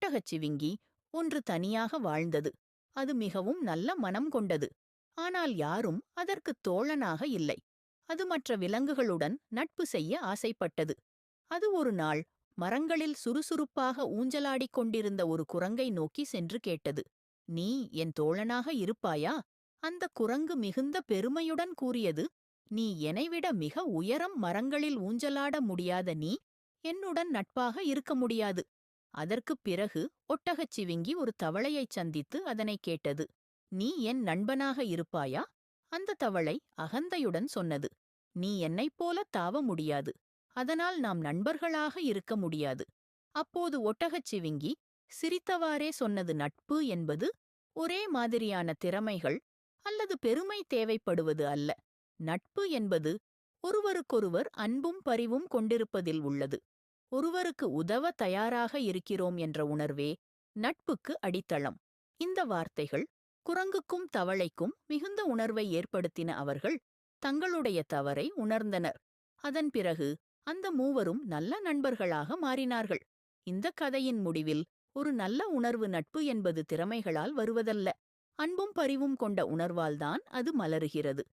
ஒட்டகச்சிவிங்கி ஒன்று தனியாக வாழ்ந்தது. அது மிகவும் நல்ல மனம் கொண்டது. ஆனால் யாரும் அதற்குத் தோழனாக இல்லை. அது மற்ற விலங்குகளுடன் நட்பு செய்ய ஆசைப்பட்டது. அது ஒரு நாள் மரங்களில் சுறுசுறுப்பாக ஊஞ்சலாடிக் கொண்டிருந்த ஒரு குரங்கை நோக்கி சென்று கேட்டது. "நீ என் தோழனாக இருப்பாயா?" அந்த குரங்கு மிகுந்த பெருமையுடன் கூறியது, "நீ என்னைவிட மிக உயரம் மரங்களில் ஊஞ்சலாட முடியாத நீ என்னுடன் நட்பாக இருக்க முடியாது." அதற்குப் பிறகு ஒட்டகச்சிவிங்கி ஒரு தவளையைச் சந்தித்து அதனைக் கேட்டது, "நீ என் நண்பனாக இருப்பாயா?" அந்த தவளை அகந்தையுடன் சொன்னது, "நீ என்னைப் போல தாவ முடியாது. அதனால் நாம் நண்பர்களாக இருக்க முடியாது." அப்போது ஒட்டகச்சிவிங்கி சிரித்தவாறே சொன்னது, "நட்பு என்பது ஒரே மாதிரியான திறமைகள் அல்லது பெருமை தேவைப்படுவது அல்ல. நட்பு என்பது ஒருவருக்கொருவர் அன்பும் பரிவும் கொண்டிருப்பதில் உள்ளது. ஒருவருக்கு உதவ தயாராக இருக்கிறோம் என்ற உணர்வே நட்புக்கு அடித்தளம்." இந்த வார்த்தைகள் குரங்குக்கும் தவளைக்கும் மிகுந்த உணர்வை ஏற்படுத்தின. அவர்கள் தங்களுடைய தவறை உணர்ந்தனர். அதன் பிறகு அந்த மூவரும் நல்ல நண்பர்களாக மாறினார்கள். இந்த கதையின் முடிவில் ஒரு நல்ல உணர்வு, நட்பு என்பது திறமைகளால் வருவதல்ல, அன்பும் பரிவும் கொண்ட உணர்வால்தான் அது மலருகிறது.